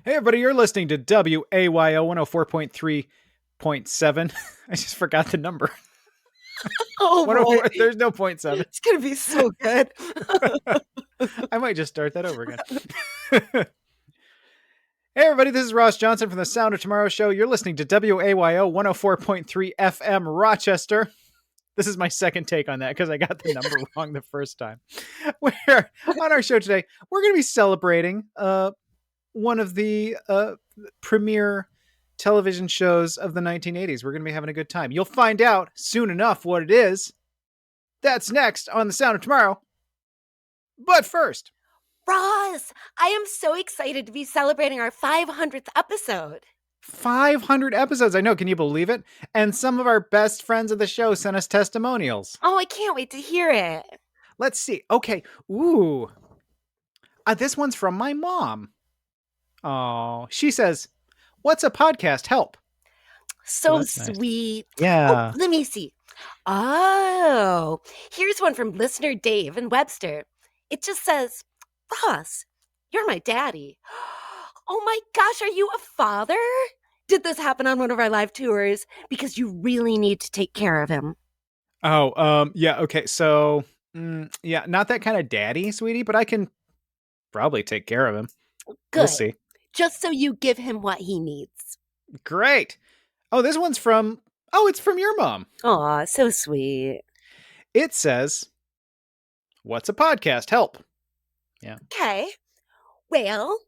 Hey, everybody, you're listening to WAYO 104.3.7. I just forgot the number. Oh, boy. 104, there's no point 7. It's going to be so good. I might just start that over again. Hey, everybody, this is Ross Johnson from the Sound of Tomorrow show. You're listening to WAYO 104.3 FM Rochester. This is my second take on that because I got the number wrong the first time. Where on our show today, we're going to be celebrating one of the premier television shows of the 1980s. We're going to be having a good time. You'll find out soon enough what it is. That's next on the Sound of Tomorrow. But first, Ross, I am so excited to be celebrating our 500th episode. 500 episodes. I know. Can you believe it? And some of our best friends of the show sent us testimonials. Oh, I can't wait to hear it. Let's see. Okay. Ooh. This one's from my mom. Oh, she says, "What's a podcast? Help." So That's nice. sweet. Yeah. Oh, let me see. Oh, here's one from listener Dave in Webster. It just says, Ross, you're my daddy. Oh my gosh, are you a father? Did this happen on one of our live tours? Because you really need to take care of him. Oh, yeah. Okay. So, yeah, not that kind of daddy, sweetie, but I can probably take care of him. Good. We'll see. Just so you give him what he needs. Great. Oh, this one's from, it's from your mom. Aw, so sweet. It says, "What's a podcast? Help." Yeah. Okay. Well,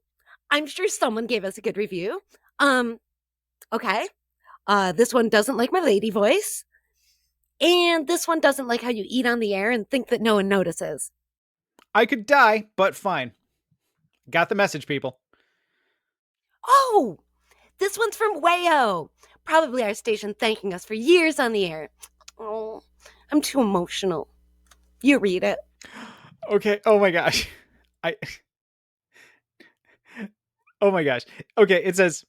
I'm sure someone gave us a good review. Okay. This one doesn't like my lady voice. And this one doesn't like how you eat on the air and think that no one notices. I could die, but fine. Got the message, people. Oh, this one's from Wayo. Probably our station thanking us for years on the air. Oh, I'm too emotional. You read it. Okay. Oh my gosh. Oh my gosh. Okay. It says,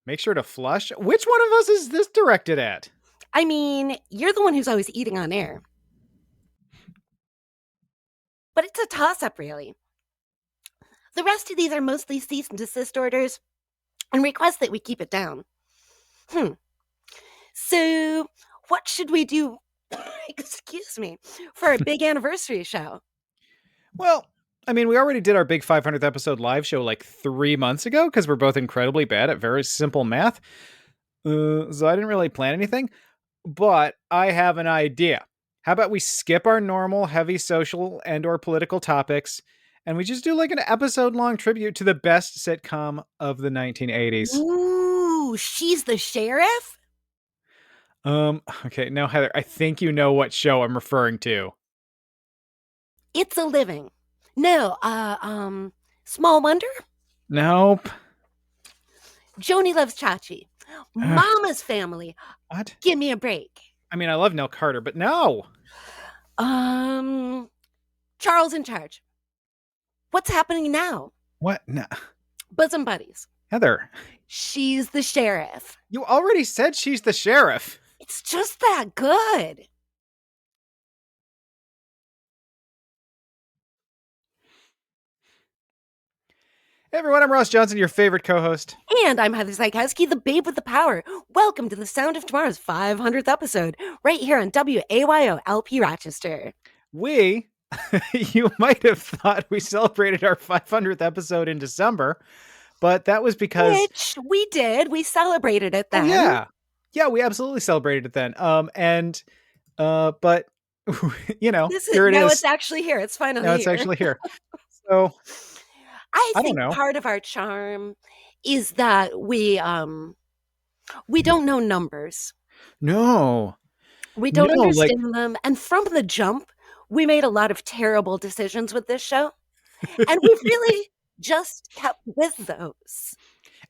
"Make sure to flush." Which one of us is this directed at? I mean, you're the one who's always eating on air. But it's a toss-up, really. The rest of these are mostly cease and desist orders and requests that we keep it down. So, what should we do, excuse me, for our big anniversary show? Well, I mean, we already did our big 500th episode live show like 3 months ago because we're both incredibly bad at very simple math. So I didn't really plan anything, but I have an idea. How about we skip our normal heavy social and or political topics and we just do like an episode-long tribute to the best sitcom of the 1980s. Ooh, she's the sheriff? Okay, now Heather, I think you know what show I'm referring to. It's a Living. No, Small Wonder? Nope. Joni Loves Chachi. Mama's Family. What? Give me a break. I mean, I love Nell Carter, but no. Charles in Charge. What's happening now? What? No. Bosom Buddies. Heather. She's the sheriff. You already said she's the sheriff. It's just that good. Hey everyone, I'm Ross Johnson, your favorite co-host. And I'm Heather Zykowski, the babe with the power. Welcome to the Sound of Tomorrow's 500th episode, right here on WAYO LP Rochester. You might have thought we celebrated our 500th episode in December, but that was because... Which we did. We celebrated it then. Yeah, we absolutely celebrated it then. But, you know, here it is. Now it's actually here. It's finally here. Now it's actually here. So... I think part of our charm is that we don't know numbers. No. We don't understand them. And from the jump, we made a lot of terrible decisions with this show. And we've really just kept with those.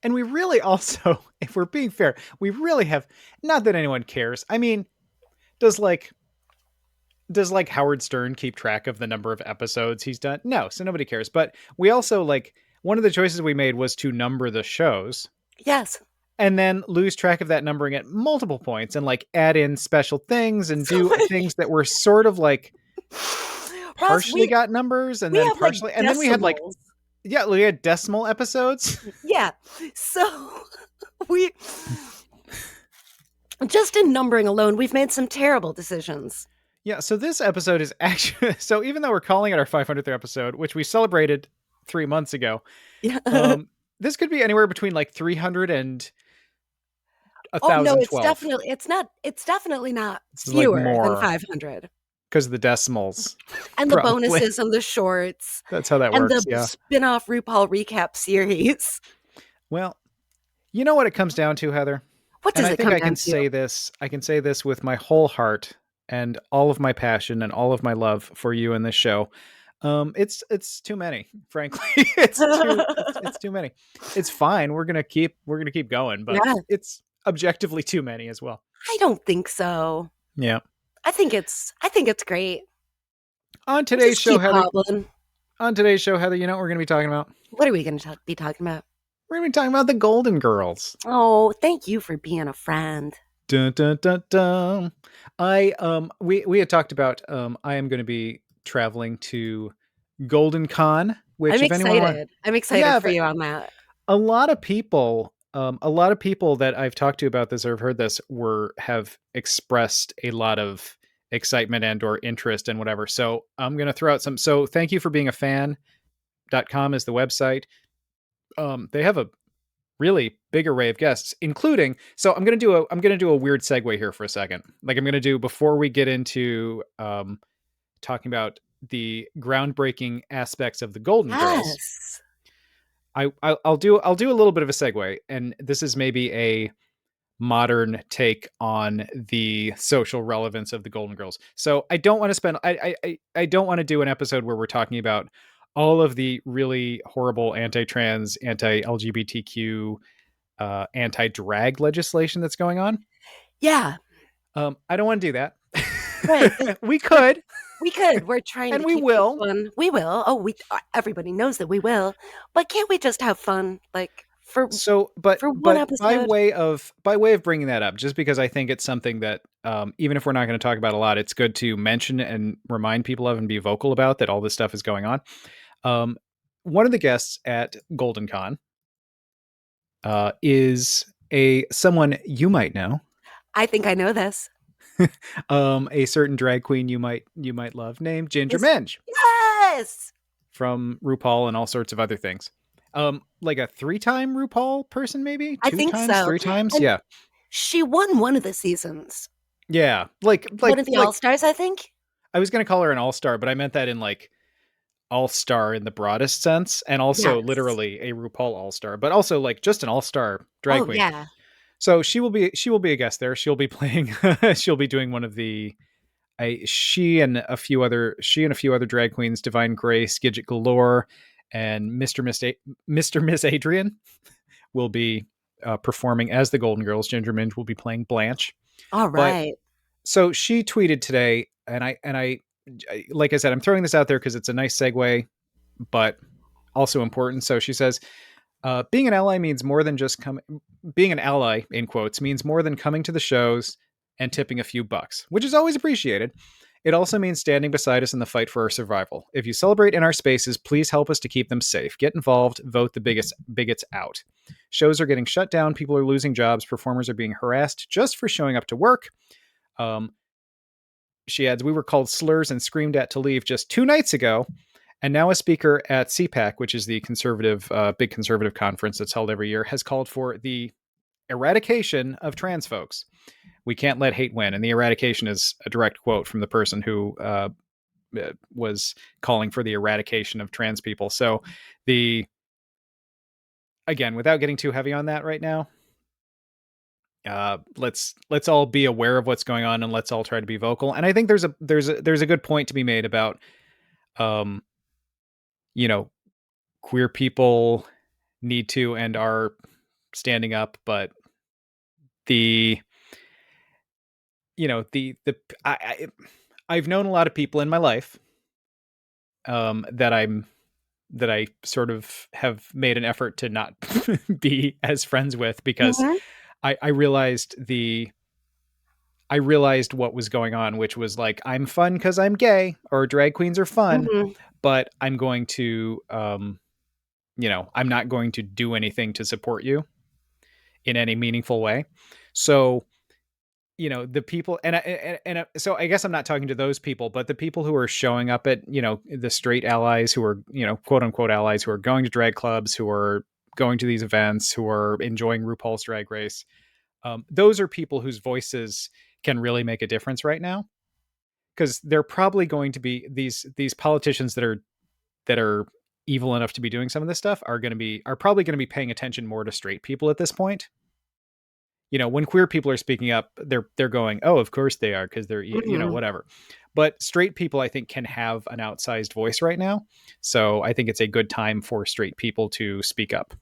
And we really also, if we're being fair, we really have, not that anyone cares. I mean, does Howard Stern keep track of the number of episodes he's done? No, so nobody cares. But we also one of the choices we made was to number the shows. Yes. And then lose track of that numbering at multiple points and add in special things and do things that were sort of partially got numbers and then partially. And then we had Yeah, we had decimal episodes. Yeah. So we just in numbering alone, we've made some terrible decisions. Yeah, so this episode is actually so even though we're calling it our 500th episode, which we celebrated 3 months ago, Yeah. this could be anywhere between like 300 and Oh no, 1,012. it's definitely not It's like fewer than more 500. because of the decimals, And the probably. bonuses and the shorts That's how that and the works. Yeah. spin-off RuPaul recap series. Well, you know what it comes down to, Heather? What And does I it think come I down can to? say this. I can say this with my whole heart and all of my passion and all of my love for you in this show. It's too many, frankly. It's too many. It's fine. We're gonna keep going, but Yeah, it's objectively too many as well. I don't think so. Yeah. I think it's great. On today's Just show, keep Heather. hobbling. On today's show, Heather, you know what we're gonna be talking about? What are we going to be talking about? We're gonna be talking about the Golden Girls. Oh, thank you for being a friend. Dun, dun, dun, dun. We had talked about I am going to be traveling to Golden Con, which I'm if anyone want, excited. I'm excited yeah, for you on that. a lot of people that I've talked to about this or have heard this have expressed a lot of excitement and or interest and whatever. So I'm going to throw out some. So thank you for being a fan.com is the website. They have a really big array of guests, including. So I'm gonna do a weird segue here for a second. Like I'm gonna do before we get into talking about the groundbreaking aspects of the Golden Girls. Yes. I'll do a little bit of a segue, and this is maybe a modern take on the social relevance of the Golden Girls. So I don't want to spend I don't want to do an episode where we're talking about all of the really horrible anti-trans, anti-LGBTQ, anti-drag legislation that's going on. Yeah. I don't want to do that. Right. 'Cause We could, we could. We're trying and to we keep it will. fun. We will. Oh, we. Everybody knows that we will. But can't we just have fun, like So, but for one but episode? by way of bringing that up, just because I think it's something that even if we're not going to talk about a lot, it's good to mention and remind people of and be vocal about that all this stuff is going on. Um, One of the guests at Golden Con is a someone you might know, I think I know this. a certain drag queen you might love named Ginger Yes. Minge Yes. from RuPaul and all sorts of other things. Like a 3-time RuPaul person, maybe I two think times, so. 3 times. And Yeah, she won one of the seasons. yeah. Like One like of the like All-Stars, I think. I was gonna call her an all-star, but I meant that in like all-star in the broadest sense, and also Yes. literally a RuPaul all-star, but also like just an all-star drag Oh, queen. yeah. So she will be a guest there. She'll be playing. She'll be doing one of the. She and a few other drag queens, Divine Grace, Gidget Galore, and Mr. Miss Adrian will be performing as the Golden Girls. Ginger Minge will be playing Blanche. All But right. so she tweeted today, and like I said, I'm throwing this out there because it's a nice segue, but also important. So she says, being an ally means more than just coming. Being an ally, in quotes, means more than coming to the shows and tipping a few bucks, which is always appreciated. It also means standing beside us in the fight for our survival. If you celebrate in our spaces, please help us to keep them safe. Get involved. Vote the bigots out. Shows are getting shut down. People are losing jobs. Performers are being harassed just for showing up to work. Um, she adds, we were called slurs and screamed at to leave just 2 nights ago. And now a speaker at CPAC, which is the big conservative conference that's held every year, has called for the eradication of trans folks. We can't let hate win. And the eradication is a direct quote from the person who was calling for the eradication of trans people. So again, without getting too heavy on that right now, let's all be aware of what's going on and let's all try to be vocal. And I think there's a good point to be made about, um, you know, queer people need to and are standing up, but the the I've known a lot of people in my life that I sort of have made an effort to not be as friends with because Mhm. I realized what was going on, which was like I'm fun because I'm gay or drag queens are fun, Mhm. but I'm going to I'm not going to do anything to support you in any meaningful way. So, the people, so I guess I'm not talking to those people, but the people who are showing up at, the straight allies who are, quote unquote allies, who are going to drag clubs, who are going to these events, who are enjoying RuPaul's Drag Race. Those are people whose voices can really make a difference right now, because they're probably going to be these politicians that are evil enough to be doing some of this stuff are probably going to be paying attention more to straight people at this point. When queer people are speaking up, they're going, oh, of course they are, because they're, Mhm. whatever. But straight people, I think, can have an outsized voice right now. So I think it's a good time for straight people to speak up,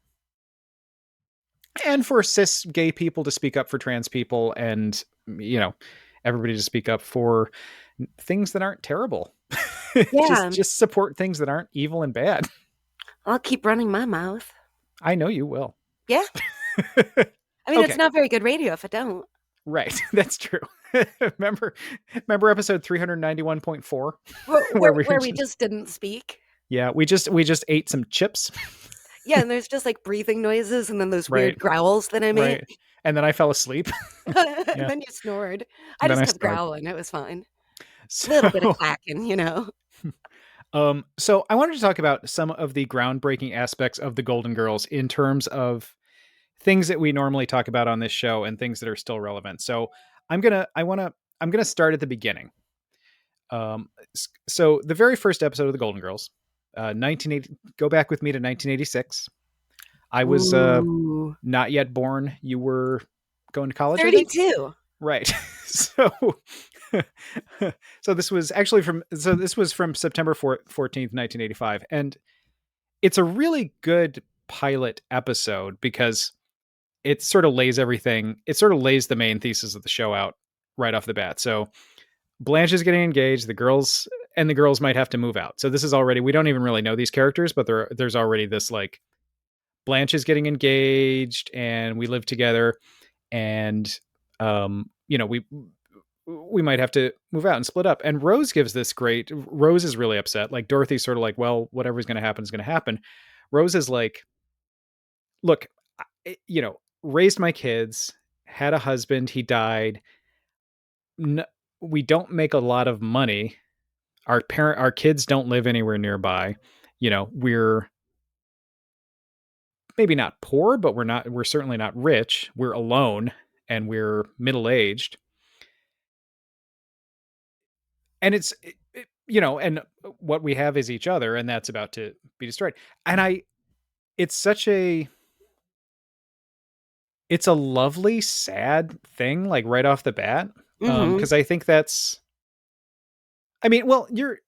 and for cis gay people to speak up for trans people, and everybody to speak up for things that aren't terrible. just Yeah, just support things that aren't evil and bad. I'll keep running my mouth. I know you will. Yeah. I mean, it's Okay, not very good radio if I don't. right. That's true. remember episode 391.4 Where, where where, we where we just, just didn't speak. yeah, we just ate some chips. Yeah, and there's just like breathing noises and then those Right, weird growls that I made. right. And then I fell asleep. And Yeah. then you snored. I And then just I kept snored. growling. It was fine. So Little bit of clacking. so I wanted to talk about some of the groundbreaking aspects of the Golden Girls in terms of things that we normally talk about on this show and things that are still relevant. So I'm gonna start at the beginning. So the very first episode of the Golden Girls, 1980. Go back with me to 1986. I was Ooh. not yet born. You were going to college, I think. 32. Right. So this was from September 14th, 1985, and it's a really good pilot episode because it sort of lays the main thesis of the show out right off the bat. So Blanche is getting engaged, the girls might have to move out. So this is already, we don't even really know these characters, but there's already this, like, Blanche is getting engaged and we live together, and we might have to move out and split up. And Rose is really upset. Like, Dorothy's sort of like, well, whatever's going to happen is going to happen. Rose is like, look, raised my kids, had a husband, he died. We don't make a lot of money. Our kids don't live anywhere nearby. We're maybe not poor, but we're certainly not rich. We're alone and we're middle-aged. And and what we have is each other, and that's about to be destroyed. And it's such a it's a lovely, sad thing, like, right off the bat. Mm-hmm. Because I think that's, I mean, well, you're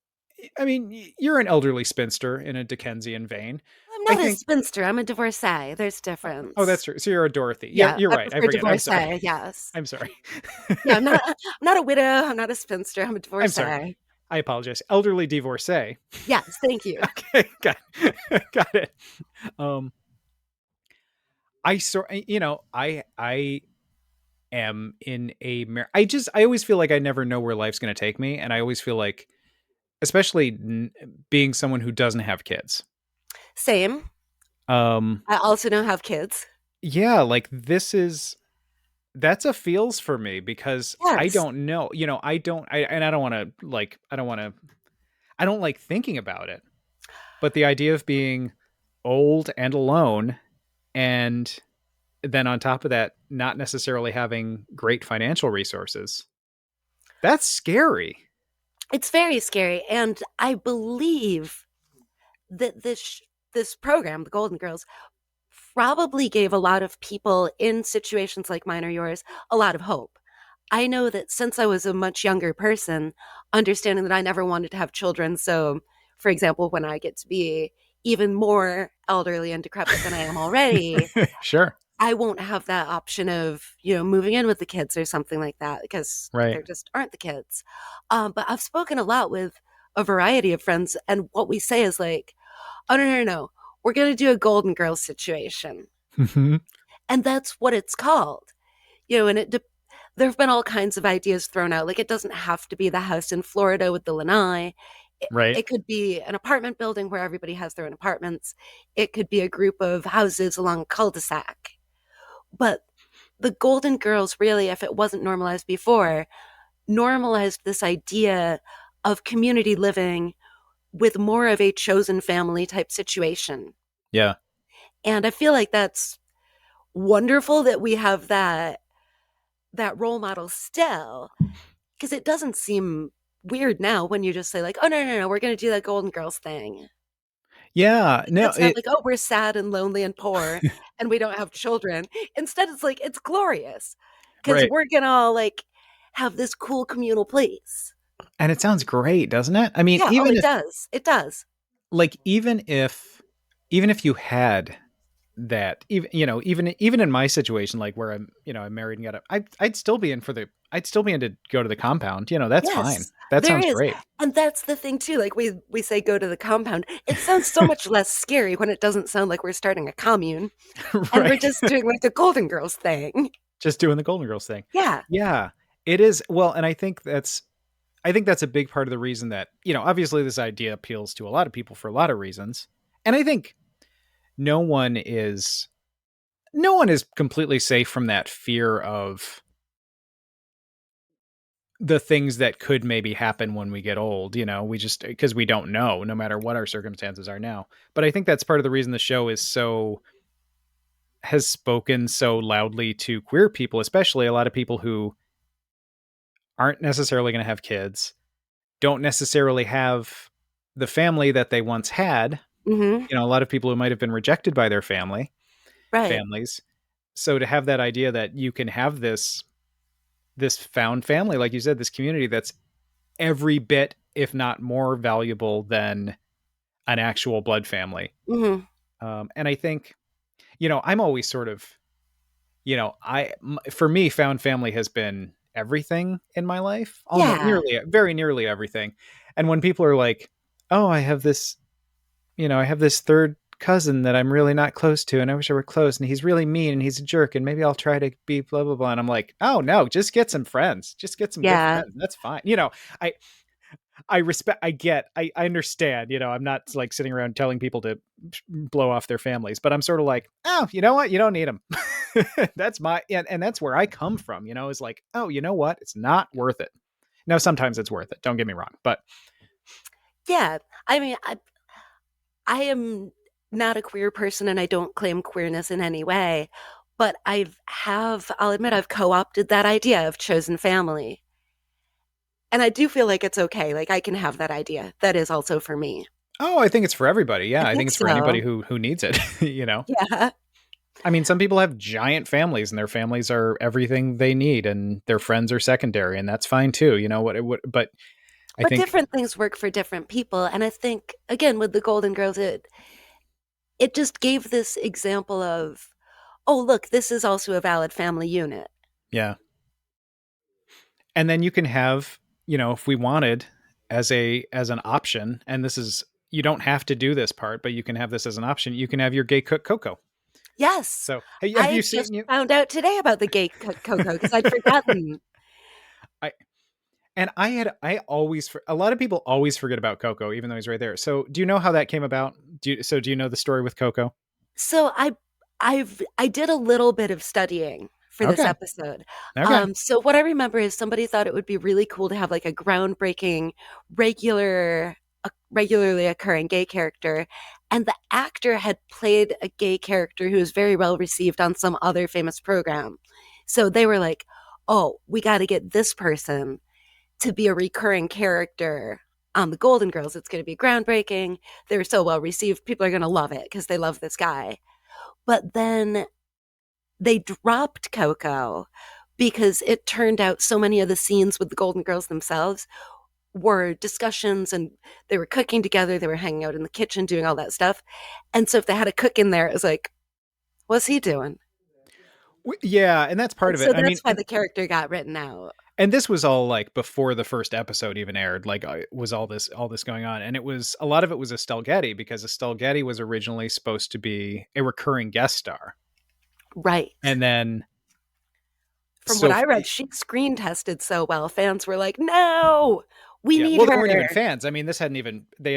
an elderly spinster in a Dickensian vein. I'm I not a think. spinster. I'm a divorcee. There's Oh, that's difference. true. So you're a Dorothy. Yeah, Yeah, you're I right. I prefer forget. I'm sorry. divorcee. Yes. I'm sorry. Yeah, I'm not a widow. I'm not a spinster. I'm a I'm sorry. divorcee. I apologize. Elderly divorcee. Yes, thank you. Okay, got it. Um, I am in I always feel like I never know where life's going to take me, and I always feel like, especially being someone who doesn't have kids. Same. Um, I also don't have kids. yeah, like, that's a feels for me, because I Yes. don't know, I don't want to, like, I don't like thinking about it, but the idea of being old and alone, and then on top of that, not necessarily having great financial resources, that's scary. It's very scary, and I believe that this program, the Golden Girls, probably gave a lot of people in situations like mine or yours a lot of hope. I know that since I was a much younger person, understanding that I never wanted to have children, so for example, when I get to be even more elderly and decrepit than I am already, Sure. I won't have that option of, moving in with the kids or something like that because Right. there just aren't the kids. But I've spoken a lot with a variety of friends, and what we say is like, oh, no, no, no. We're going to do a Golden Girls situation. Mhm. And that's what it's called. And there have been all kinds of ideas thrown out. Like, it doesn't have to be the house in Florida with the lanai. Right. It could be an apartment building where everybody has their own apartments. It could be a group of houses along a cul-de-sac. But the Golden Girls, really, if it wasn't normalized before, normalized this idea of community living with more of a chosen family type situation. Yeah. And I feel like that's wonderful that we have that role model still, because it doesn't seem weird now when you just say like, oh no, we're going to do that Golden Girls thing. Yeah. It No, doesn't sound like, oh, we're sad and lonely and poor and we don't have children. Instead, it's like it's glorious because right. we're gonna all like have this cool communal place. And it sounds great, doesn't it? I mean, Yeah, oh, it does. It does. even if you had that, even in my situation, like where I'm married and I'd still be in to go to the compound. That's fine. Yes, That there sounds is. great. And that's the thing too. Like we say go to the compound. It sounds so much less scary when it doesn't sound like we're starting a commune and we're Right. just doing like the Golden Girls thing. Just doing the Golden Girls thing. Yeah. Yeah, it is. Well, and I think that's a big part of the reason that, obviously this idea appeals to a lot of people for a lot of reasons. And I think no one is no one is completely safe from that fear of the things that could maybe happen when we get old. We just, because we don't know, no matter what our circumstances are now. But I think that's part of the reason the show has spoken so loudly to queer people, especially a lot of people who aren't necessarily going to have kids, don't necessarily have the family that they once had. Mm-hmm. A lot of people who might have been rejected by their Right. families. So to have that idea that you can have this found family, like you said, this community that's every bit, if not more valuable than an actual blood family. Mm-hmm. And I think, I'm always sort of, for me, found family has been everything in my life, almost Yeah. very nearly everything. And when people are like, oh, I have this third cousin that I'm really not close to, and I wish I were close, and he's really mean and he's a jerk, and maybe I'll try to be blah blah blah. And I'm like, oh no, just get some friends, just get some good Yeah. friends. That's fine. I I respect, I understand. I'm not like sitting around telling people to blow off their families, but I'm sort of like, oh, you know what, you don't need them. That's and that's where I come from. Is like, oh, you know what, it's not worth it. Now sometimes it's worth it. Don't get me wrong, but Yeah. I mean, I am not a queer person and I don't claim queerness in any way, but I'll admit I've co-opted that idea of chosen family. And I do feel like it's okay. Like I can have that idea. That is also for me. oh, I think it's for everybody. I Yeah, I think think it's for anybody so. who needs it. Yeah. I mean, some people have giant families, and their families are everything they need, and their friends are secondary, and that's fine too. But I But think, different things work for different people. And I think again with the Golden Girls, it just gave this example of, oh look, this is also a valid family unit. yeah. And then you can have, if we wanted, as an option, and this is, you don't have to do this part, but you can have this as an option. You can have your gay cook Coco. Yes. So, hey, have I you just seen you? found out today about the gay Coco because I'd forgotten. I and I always, a lot of people always forget about Coco, even though he's right there. So, do you know how that came about? Do you know the story with Coco? So I did a little bit of studying for this Okay. episode. Okay. So what I remember is somebody thought it would be really cool to have like a groundbreaking, regularly occurring gay character, and the actor had played a gay character who was very well received on some other famous program. So they were like, "Oh, we got to get this person to be a recurring character on the Golden Girls. It's going to be groundbreaking. They're so well received. People are going to love it because they love this guy." But then they dropped Coco because it turned out so many of the scenes with the Golden Girls themselves were discussions and they were cooking together. They were hanging out in the kitchen doing all that stuff. And so if they had a cook in there, it was like, what's he doing? Yeah, and that's part And of it. so I mean, that's why the character got written out. and this was all like before the first episode even aired. Like, was all this going on, and a lot of it was Estelle Getty, because Estelle Getty was originally supposed to be a recurring guest star, Right. and then From what so I read, she screen tested so well. Fans were like, no, We Yeah. need Well, they her. weren't even fans. I mean, they hadn't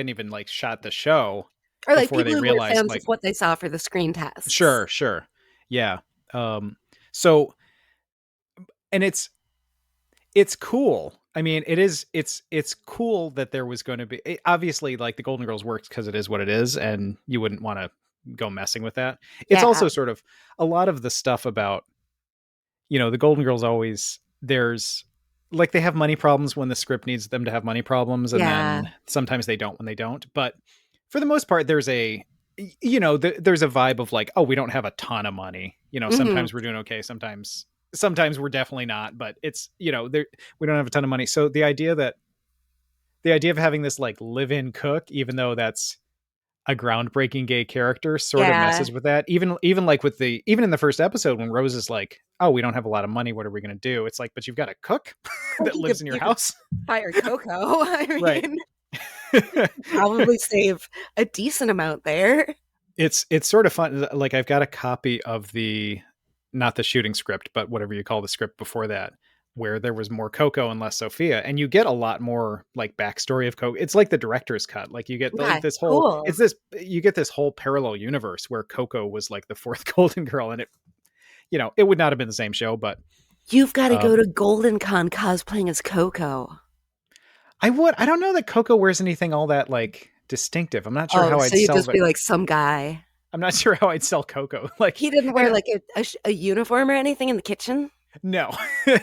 even like shot the show Or like before they people who weren't realized fans of like, what they saw for the screen tests. sure. Yeah. So, and it's cool. I mean, it's cool that there was going to be obviously like the Golden Girls works because it is what it is, and you wouldn't want to go messing with that. It's Yeah. also sort of a lot of the stuff about, the Golden Girls always there's like they have money problems when the script needs them to have money problems, and Yeah. then sometimes they don't when they don't. But for the most part, there's a there's a vibe of like, oh, we don't have a ton of money. Hmm. Sometimes we're doing okay, sometimes we're definitely not, but it's there we don't have a ton of money. So the idea of having this like live-in cook, even though that's a groundbreaking gay character, sort of Yeah. messes with that. Even like with the even in the first episode when Rose is like, "Oh, we don't have a lot of money. What are we going to do?" It's like, "But you've got a cook Well, that lives in your you could house." fire Coco. I Right. mean, probably save a decent amount there. It's sort of fun. Like I've got a copy of the not the shooting script, but whatever you call the script before that, where there was more Coco and less Sophia, and you get a lot more like backstory of Coco. It's like the director's cut. Like you get like Yeah, this whole cool. it's this you get this whole parallel universe where Coco was like the fourth Golden Girl, and it would not have been the same show, but You've got to go um, to Golden Con cosplaying as Coco. I don't know that Coco wears anything all that like distinctive. I'm not sure Oh, how so I'd you'd sell just that. be like some guy. I'm not sure how I'd sell Coco. Like, He didn't hey, wear like a uniform or anything in the kitchen? no,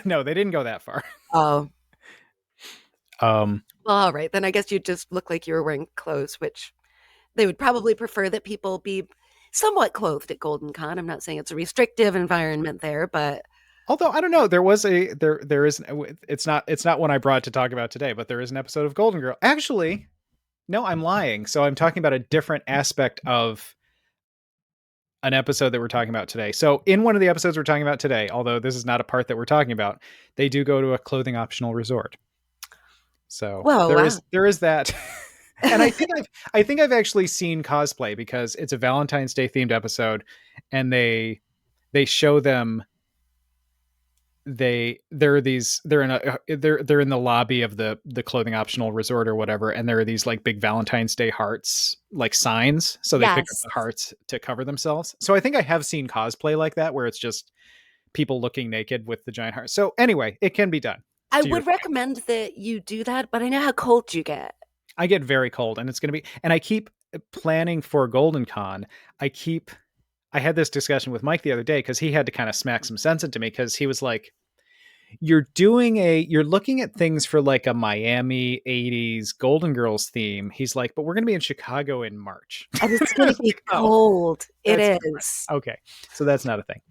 no, they didn't go that far. Oh, Um, well, all right. Then I guess you just look like you were wearing clothes, which they would probably prefer that people be somewhat clothed at Golden Con. I'm not saying it's a restrictive environment there, but Although I don't know, there is it's not one I brought to talk about today, but there is an episode of Golden Girl. Actually, no, I'm lying. So I'm talking about a different aspect of an episode that we're talking about today. So in one of the episodes we're talking about today, although this is not a part that we're talking about, they do go to a clothing optional resort. So whoa, there wow. is that. And I think I've actually seen cosplay because it's a Valentine's Day themed episode, and they show them they're in the lobby of the clothing optional resort or whatever, and there are these like big Valentine's Day hearts like signs, so they pick up Yes. the hearts to cover themselves. So I think I have seen cosplay like that where it's just people looking naked with the giant heart. So anyway, it can be done. I To your would point, recommend that you do that, but I know how cold you get. I get very cold, and it's going to be, and I keep planning for Golden Con. I had this discussion with Mike the other day because he had to kind of smack some sense into me because he was like, you're looking at things for like a Miami 80s Golden Girls theme. He's like, but we're going to be in Chicago in March. And it's I going to was be like, oh, cold. It that's different. is. Okay. So that's not a thing.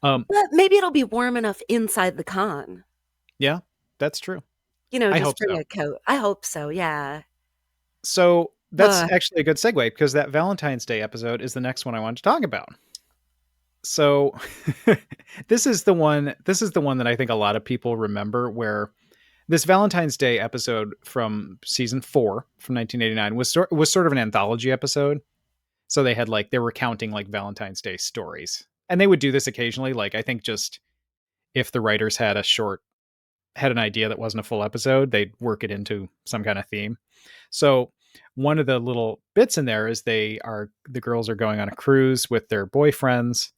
But maybe it'll be warm enough inside the con. Yeah, that's true. You know, I just hope bring so. a coat. I hope so, yeah. So that's Uh, actually a good segue because that Valentine's Day episode is the next one I want to talk about. So this is the one that I think a lot of people remember, where this Valentine's Day episode from season 4 from 1989 was sort of an anthology episode. So they were counting like Valentine's Day stories. And they would do this occasionally, like I think just if the writers had an idea that wasn't a full episode, they'd work it into some kind of theme. So one of the little bits in there is the girls are going on a cruise with their boyfriends,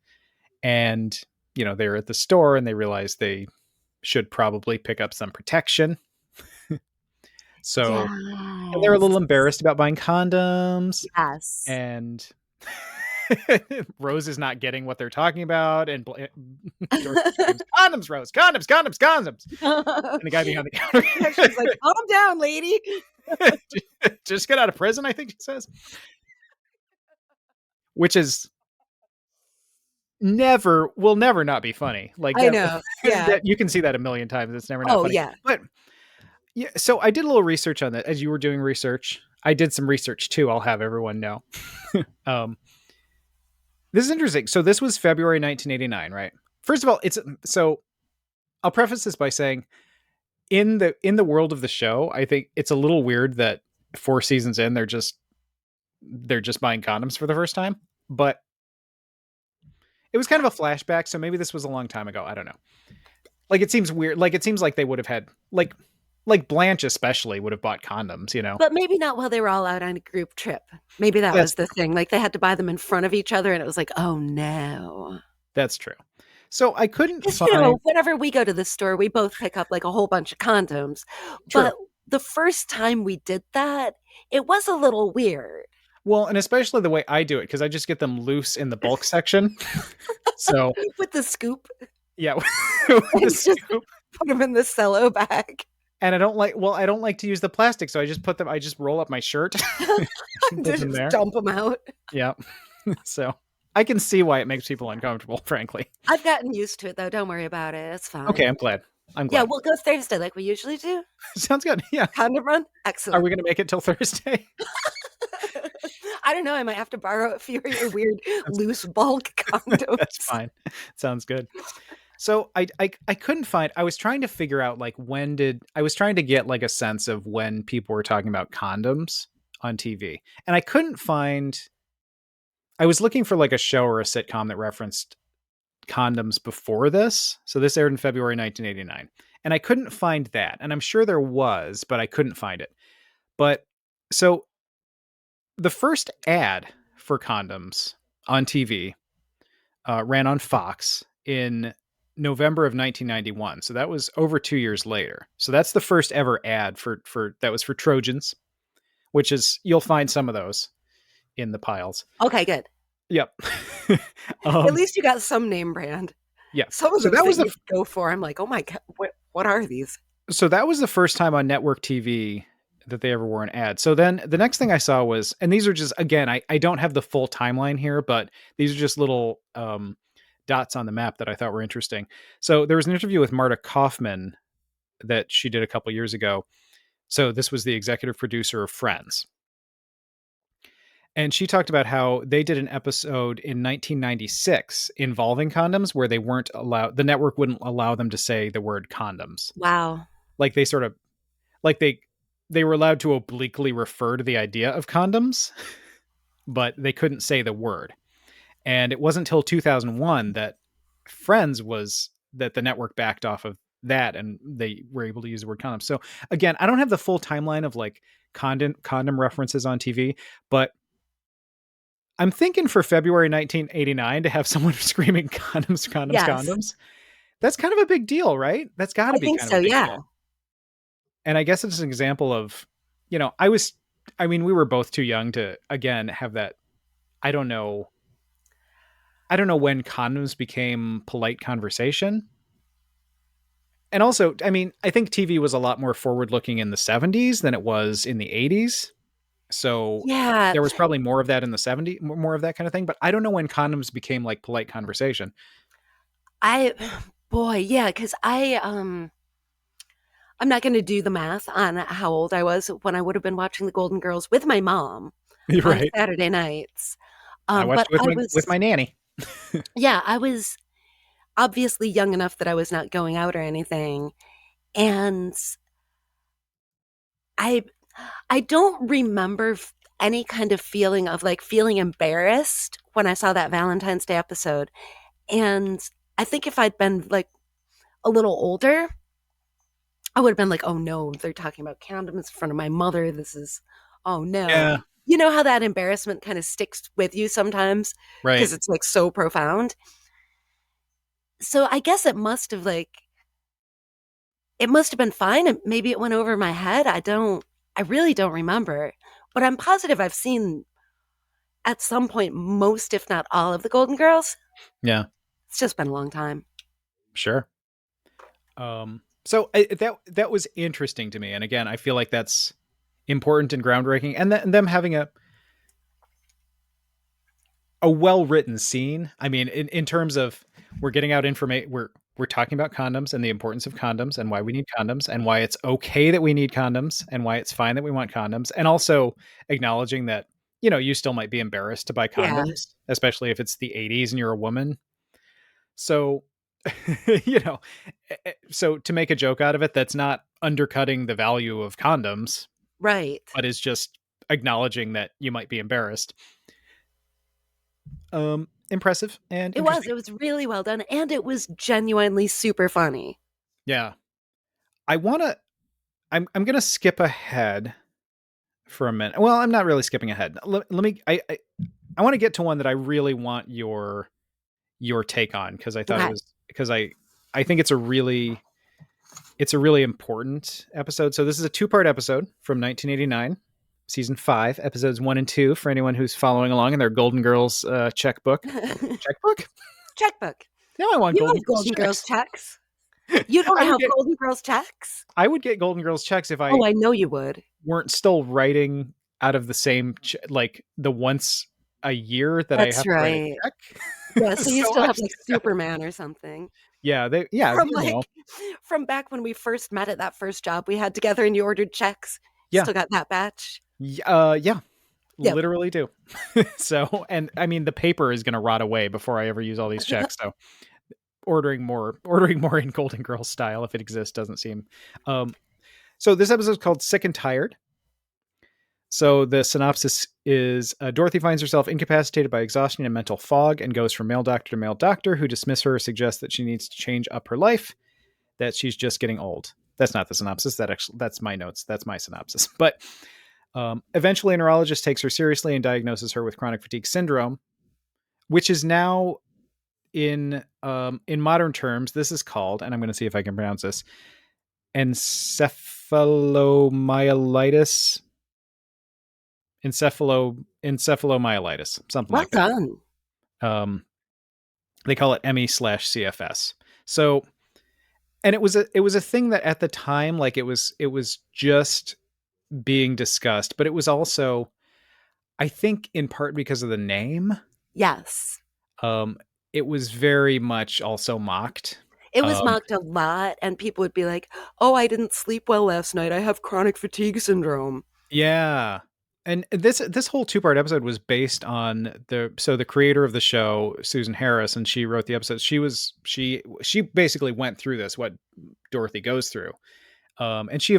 and they're at the store and they realize they should probably pick up some protection. So, and they're a yes. little embarrassed about buying condoms, Yes. and Rose is not getting what they're talking about, and Dorothy screams, "Condoms, Rose! Condoms! Condoms! Condoms!" And the guy behind the She's like, counter, calm down, lady. "Just get out of prison," I think she says, which is will never not be funny. Like I that, know. Yeah. that you can see that a million times. It's never not Oh, funny. yeah. But yeah, so I did a little research on that as you were doing research. I did some research too. I'll have everyone know. um, this is interesting. So this was February 1989, right? First of all, so I'll preface this by saying in the world of the show, I think it's a little weird that 4 seasons in they're just buying condoms for the first time. But it was kind of a flashback, so maybe this was a long time ago. I don't know. Like it seems weird. Like it seems like they would have had like like Blanche especially would have bought condoms, you know. But maybe not while they were all out on a group trip. Maybe that That's was the thing. Like they had to buy them in front of each other, and it was like, oh no. that's true. So I couldn't Because, find whenever we go to the store, we both pick up like a whole bunch of condoms. true. But the first time we did that, it was a little weird. Well, and especially the way I do it because I just get them loose in the bulk section. So With the scoop yeah, with the and just scoop. put them in the cello bag. And I don't like to use the plastic, so I just roll up my shirt and put them Just there. dump them out. Yeah. So I can see why it makes people uncomfortable, frankly. I've gotten used to it though. Don't worry about it. It's fine. Okay, I'm glad. I'm Yeah, glad. we'll go Thursday like we usually do. Sounds good. Yeah. Condom run? Are Excellent. we gonna make it till Thursday? I don't know. I might have to borrow a few of your weird That's loose bulk condoms. that's fine. Sounds good. So I couldn't find I was trying to figure out like I was trying to get like a sense of when people were talking about condoms on TV. And I couldn't find I was looking for like a show or a sitcom that referenced condoms before this. So this aired in February 1989. And I couldn't find that. And I'm sure there was, but I couldn't find it. But so the first ad for condoms on TV ran on Fox in November of 1991. So that was over 2 years later. So that's the first ever ad for that was for Trojans, which is you'll find some of those in the piles. Okay, good. Yep. At least you got some name brand. Yeah. Some of So those that was that you go for, I'm like, oh my god, what are these? so that was the first time on network TV that they ever wore an ad. So then the next thing I saw was, and these are just again, I don't have the full timeline here, but these are just little dots on the map that I thought were interesting. So there was an interview with Marta Kaufman that she did a couple years ago. So this was the executive producer of Friends. And she talked about how they did an episode in 1996 involving condoms where they weren't allowed, the network wouldn't allow them to say the word condoms. Wow. Like they sort of, like they were allowed to obliquely refer to the idea of condoms, but they couldn't say the word. And it wasn't until 2001 that that the network backed off of that and they were able to use the word condom. So again, I don't have the full timeline of like condom references on TV, but I'm thinking for February 1989 to have someone screaming condoms, condoms, Yes. condoms. That's kind of a big deal, right? That's got to I be think kind so, of a big yeah. deal. And I guess it's an example of, we were both too young to, again, have that. I don't know when condoms became polite conversation. And also, I think TV was a lot more forward looking in the 70s than it was in the 80s. So Yeah. there was probably more of that in the 70s, more of that kind of thing. But I don't know when condoms became like polite conversation. Boy, yeah, because I'm not gonna do the math on how old I was when I would have been watching the Golden Girls with my mom You're on right. Saturday nights. I watched But it with I with was my nanny. yeah, I was obviously young enough that I was not going out or anything, and I I don't remember any kind of feeling of, like, feeling embarrassed when I saw that Valentine's Day episode, and I think if I'd been, like, a little older, I would have been like, "Oh, no, they're talking about condoms in front of my mother, this is oh, no." Yeah. You know how that embarrassment kinda sticks with you sometimes Right. because it's, like, so profound? So I guess it must have been fine, and maybe it went over my head, I really don't remember, but I'm positive I've seen, at some point, most, if not all of the Golden Girls. Yeah. It's just been a long time. Sure. So that was interesting to me, and again, I feel like that's important and groundbreaking, and them having a well written scene. In terms of we're getting out information, we're talking about condoms and the importance of condoms and why we need condoms and why it's okay that we need condoms and why it's fine that we want condoms, and also acknowledging that you still might be embarrassed to buy Yeah, condoms, especially if it's the 80s and you're a woman. So, you know, so to make a joke out of it, that's not undercutting the value of condoms, right. but is just acknowledging that you might be embarrassed. Impressive and interesting. It was really well done, and it was genuinely super funny. Yeah. I want to I'm gonna skip ahead for a minute. Well, I'm not really skipping ahead. Let me. I want to get to one that I really want your take on because I thought it Okay. was because I think it's a really important episode. So this is a two-part episode from 1989, season 5, episodes 1 and 2 for anyone who's following along in their Golden Girls checkbook. Checkbook? Checkbook. Now I want You Golden have Girls Golden Girls checks. checks. You don't I would have get Golden Girls checks? I would get Golden Girls checks if I Oh, I know you would. weren't still writing out of the same like the once a year that I That's have to write a right. check. Yeah, so you So still I have, like, Superman or something. yeah, From, like from back when we first met at that first job we had together and you ordered checks. yeah. Still got that batch? Yeah, Yep. literally do. So, and I mean, the paper is going to rot away before I ever use all these checks. So, ordering more in Golden Girls style, if it exists, doesn't seem. So this episode is called "Sick and Tired." So the synopsis is Dorothy finds herself incapacitated by exhaustion and mental fog and goes from male doctor to male doctor who dismiss her or suggest that she needs to change up her life, that she's just getting old. That's not the synopsis. That's my notes. That's my synopsis. But eventually, a neurologist takes her seriously and diagnoses her with chronic fatigue syndrome, which is now in modern terms, this is called, and I'm going to see if I can pronounce this, encephalomyelitis, encephalomyelitis, something Well like that. done. Um, they call it ME/CFS. So, and it was a thing that at the time, like it was just being discussed, but it was also, I think, in part because of the name. Yes. Um, it was very much also mocked. It was Um, mocked a lot, and people would be like, "Oh, I didn't sleep well last night. I have chronic fatigue syndrome." yeah. And this whole two-part episode was based on the creator of the show, Susan Harris, and she wrote the episode. She basically went through this, what Dorothy goes through. And she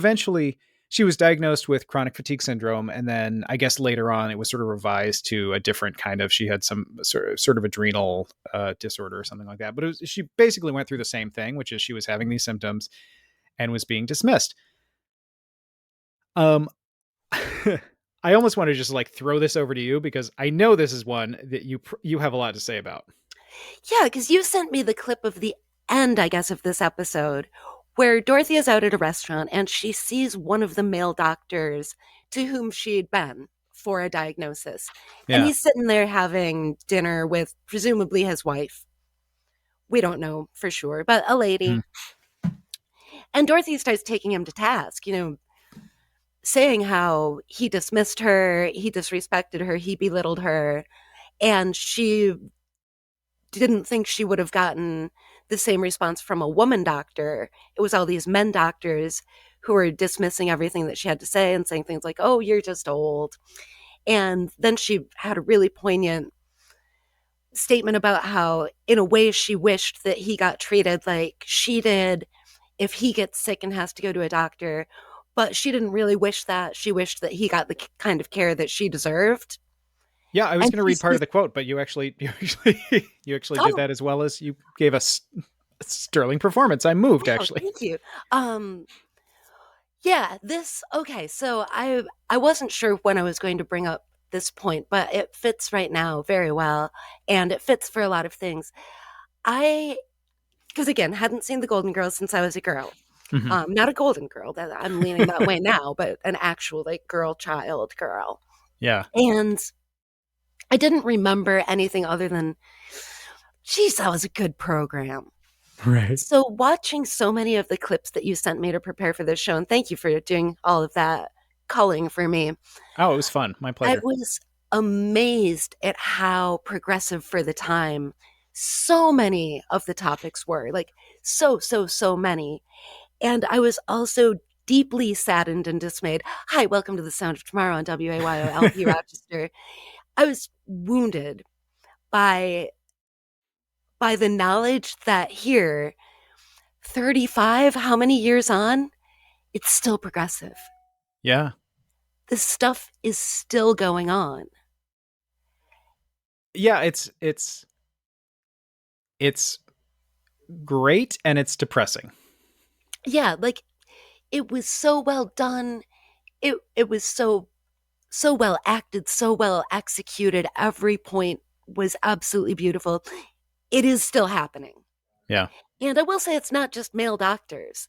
was diagnosed with chronic fatigue syndrome, and then I guess later on it was sort of revised to a different kind of. She had some sort of adrenal disorder or something like that. But she basically went through the same thing, which is she was having these symptoms and was being dismissed. Um, I almost want to just like throw this over to you because I know this is one that you have a lot to say about. Yeah, because you sent me the clip of the end, I guess, of this episode where Dorothy is out at a restaurant and she sees one of the male doctors to whom she'd been for a diagnosis. And Yeah. he's sitting there having dinner with presumably his wife. We don't know for sure, but a lady. Mm. And Dorothy starts taking him to task, saying how he dismissed her, he disrespected her, he belittled her, and she didn't think she would have gotten the same response from a woman doctor. It was all these men doctors who were dismissing everything that she had to say and saying things like, "Oh, you're just old." And then she had a really poignant statement about how, in a way, she wished that he got treated like she did if he gets sick and has to go to a doctor. But she didn't really wish that. She wished that he got the kind of care that she deserved. Yeah, I was And going to she read part of says, the quote, but you actually did "Oh, that as well as you gave us sterling performance. I'm moved oh, actually. thank you." Yeah, okay, so I wasn't sure when I was going to bring up this point, but it fits right now very well, and it fits for a lot of things. I Because again, hadn't seen The Golden Girls since I was a girl. Mhm. Not a golden girl, that I'm leaning that way now, but an actual, like, child girl. Yeah. And I didn't remember anything other than, geez, that was a good program. Right. So watching so many of the clips that you sent me to prepare for this show, and thank you for doing all of that culling for me, Oh, it was fun. My I pleasure. was amazed at how progressive for the time so many of the topics were. Like, so many. And I was also deeply saddened and dismayed. Hi, welcome to the Sound of Tomorrow on WAYO-LP Rochester. I was wounded by the knowledge that here, 35, how many years on, it's still progressive. Yeah. This stuff is still going on. Yeah, it's great and it's depressing. Yeah, like, it was so well done. It was so well acted, so well executed. Every point was absolutely beautiful. It is still happening. Yeah. And I will say it's not just male doctors.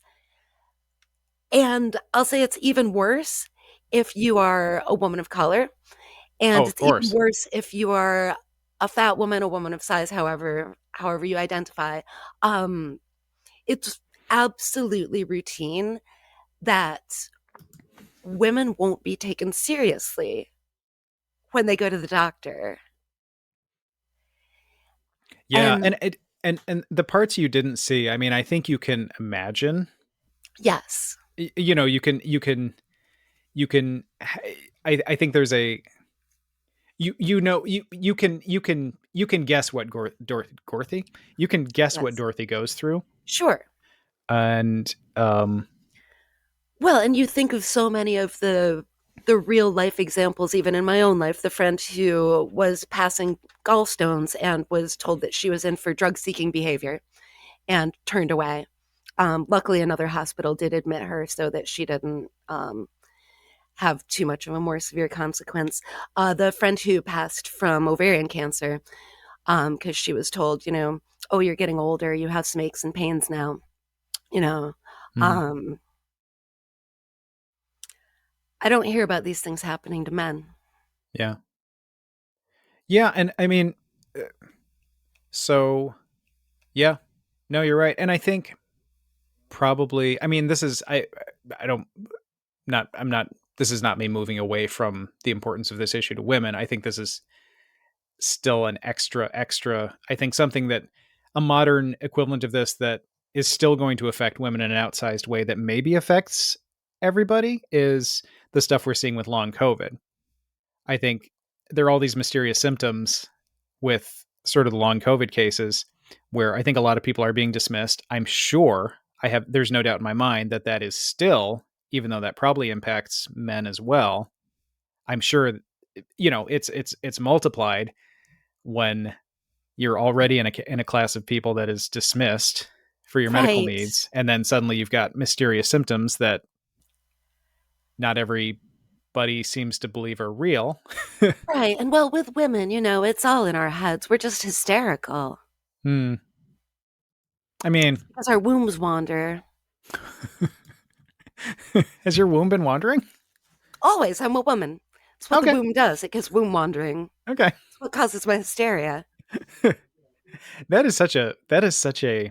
And I'll say it's even worse if you are a woman of color. Oh, And of it's even course. worse if you are a fat woman, a woman of size, however you identify. Um, it's absolutely routine that women won't be taken seriously when they go to the doctor. Yeah, And and the parts you didn't see, I mean, I think you can imagine. yes, You know, you can. I think there's a you can guess what Dorothy, you can guess what yes, Dorothy goes through, sure. and Well, and you think of so many of the real life examples, even in my own life, the friend who was passing gallstones and was told that she was in for drug seeking behavior and turned away. Luckily, another hospital did admit her so that she didn't have too much of a more severe consequence. The friend who passed from ovarian cancer, because she was told, oh, you're getting older, you have some aches and pains now, you know. hmm, Um, I don't hear about these things happening to men. yeah, yeah, and I mean, uh, so yeah, no, you're right, and I think probably, I mean, this is I don't not I'm not this is not me moving away from the importance of this issue to women. I think this is still an extra. I think something that a modern equivalent of this that is still going to affect women in an outsized way that maybe affects everybody is the stuff we're seeing with long COVID. I think there are all these mysterious symptoms with sort of the long COVID cases where I think a lot of people are being dismissed. I'm sure there's no doubt in my mind that that is still, even though that probably impacts men as well. I'm sure, it's multiplied when you're already in a class of people that is dismissed for your medical Right. needs, and then suddenly you've got mysterious symptoms that not everybody seems to believe are real. Right. And well, with women, it's all in our heads. We're just hysterical Hmm. I mean, because our wombs wander. has your womb been wandering? Always, I'm a woman. It's what the Okay. womb does. It gets womb wandering. Okay. It's what causes my hysteria. That is such a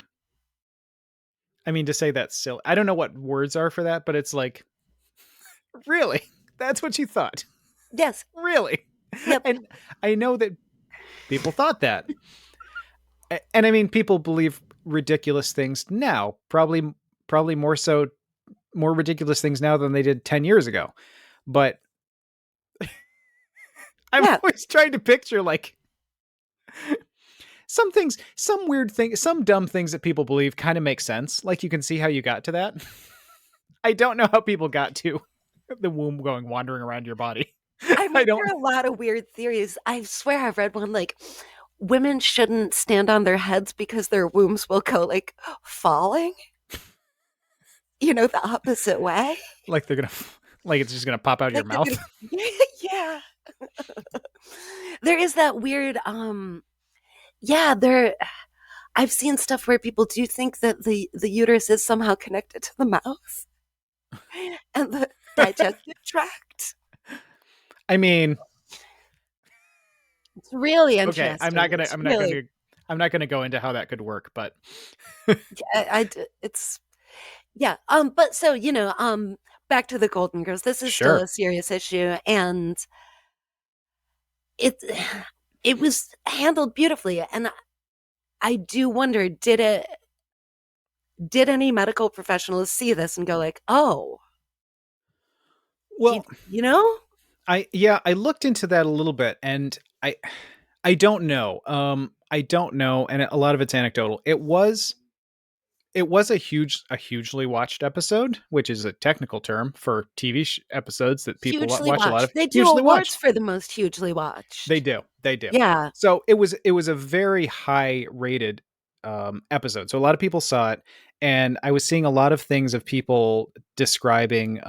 I mean, to say that's silly. I don't know what words are for that, but it's like, really? That's what you thought? Yes. Really? Yep. And I know that people thought that. And I mean, people believe ridiculous things now. Probably more ridiculous things now than they did 10 years ago. But I'm Yeah. always trying to picture like some things, some weird things, some dumb things that people believe kind of make sense. Like you can see how you got to that. I don't know how people got to the womb going wandering around your body. I I mean, there don't. are a lot of weird theories. I swear I've read one like women shouldn't stand on their heads because their wombs will go like falling, the opposite way. Like they're gonna like it's just gonna pop out of your Like they're mouth. gonna, yeah. There is that weird, yeah, I've seen stuff where people do think that the uterus is somehow connected to the mouth and the digestive tract. I mean, It's really okay, interesting. It's really, I'm not gonna go into how that could work, but it's yeah. But so back to the Golden Girls. This is still sure. a serious issue, and it it was handled beautifully. And I do wonder, did any medical professionals see this and go like, oh, he, Well, you know? I looked into that a little bit, and I don't know. I don't know, and a lot of it's anecdotal. It was a hugely watched episode, which is a technical term for TV episodes that people Hugely watch a lot of. watched. They do Hugely awards watched. for the most hugely They watched. do. They do. Yeah. So it was a very high rated episode. So a lot of people saw it, and I was seeing a lot of things of people describing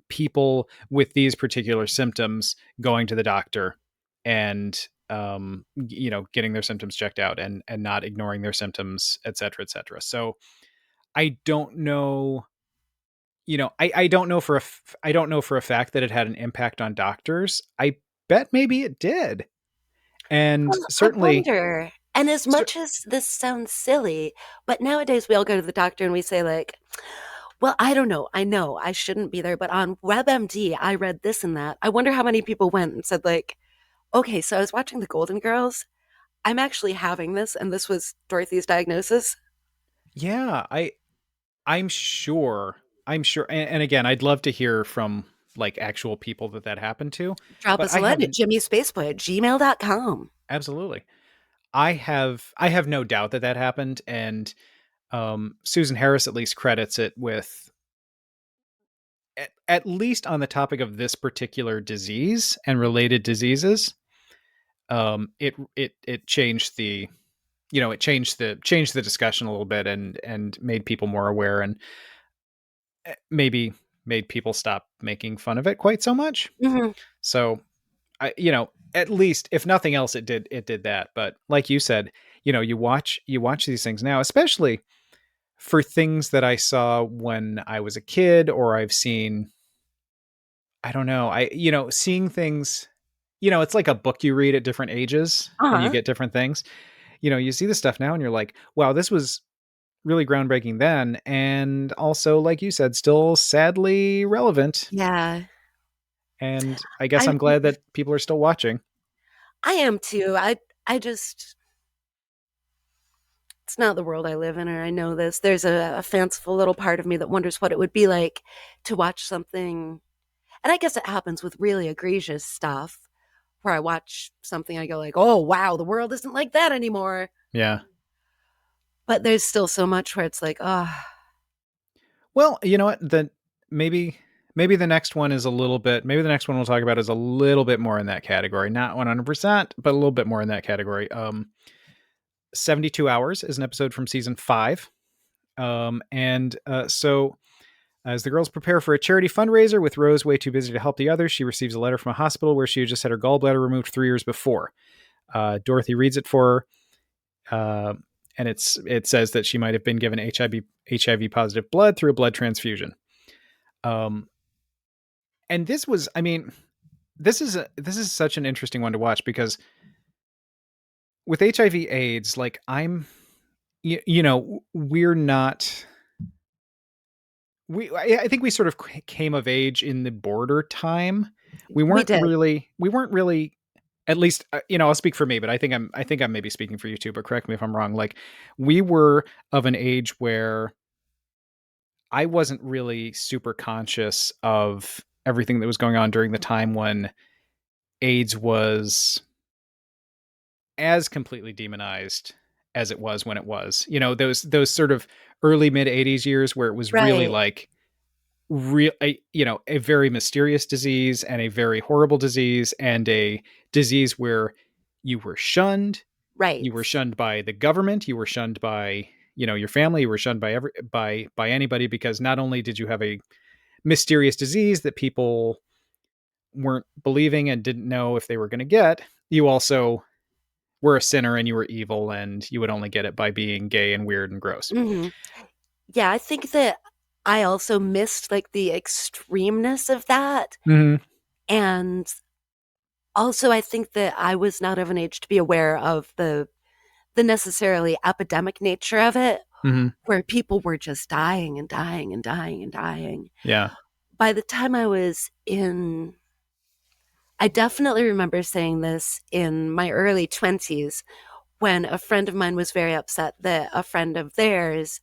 people with these particular symptoms going to the doctor and getting their symptoms checked out and not ignoring their symptoms, et cetera, et cetera. So I don't know. I don't know I don't know for a fact that it had an impact on doctors. I bet maybe it did. And Well, I certainly, wonder. And as cer- much as this sounds silly, but nowadays we all go to the doctor and we say, like, well, I don't know. I know I shouldn't be there, but on WebMD, I read this and that. I wonder how many people went and said, like, okay, so I was watching the Golden Girls. I'm actually having this, and this was Dorothy's diagnosis. yeah, I'm sure. I'm sure. And again, I'd love to hear from like actual people that happened to, Drop but us I a line at haven't. jimmyspaceboy@gmail.com. Absolutely. I have no doubt that happened. And Susan Harris at least credits it with at least on the topic of this particular disease and related diseases. It changed the it changed the discussion a little bit and made people more aware and maybe made people stop making fun of it quite so much. Hmm. So at least if nothing else, it did that. But like you said, you watch these things now, especially for things that I saw when I was a kid, or I've seen. I don't know. Seeing things. It's like a book you read at different ages, and you Uh-huh. get different things. You see this stuff now, and you're like, wow, this was really groundbreaking then, and also, like you said, still sadly relevant. Yeah. And I guess I'm I'm glad that people are still watching. I am too. I just it's not the world I live in, and I know this. There's a fanciful little part of me that wonders what it would be like to watch something, and I guess it happens with really egregious stuff where I watch something, I go like, "Oh wow, the world isn't like that anymore." Yeah. But there's still so much where it's like, oh, Well, you know what? Maybe the next one is a little bit. Maybe the next one we'll talk about is a little bit more in that category. Not 100%, but a little bit more in that category. 72 Hours is an episode from season 5. And so as the girls prepare for a charity fundraiser with Rose way too busy to help the others, she receives a letter from a hospital where she had just had her gallbladder removed 3 years before. Dorothy reads it for her, and it says that she might have been given HIV positive blood through a blood transfusion. Um, and this was, I mean, this is such an interesting one to watch because with HIV/AIDS, like we're not. I think we sort of came of age in the border time. We we weren't did. really, we weren't really, at least, I'll speak for me, but I think I'm maybe speaking for you too, but correct me if I'm wrong. Like we were of an age where I wasn't really super conscious of everything that was going on during the time when AIDS was as completely demonized as it was when it was. Those sort of early mid 80s years where it was really Right. like a very mysterious disease and a very horrible disease and a disease where you were shunned. Right. You were shunned by the government, you were shunned by, your family, you were shunned by by anybody, because not only did you have a mysterious disease that people weren't believing and didn't know if they were going to get, you also were a sinner and you were evil and you would only get it by being gay and weird and gross. Hmm. Yeah, I think that I also missed like the extremeness of that. Mm-hmm. And also I think that I was not of an age to be aware of the necessarily epidemic nature of it, Mm-hmm. where people were just dying and dying and dying and dying. Yeah. By the time I was in, I definitely remember saying this in my early 20s when a friend of mine was very upset that a friend of theirs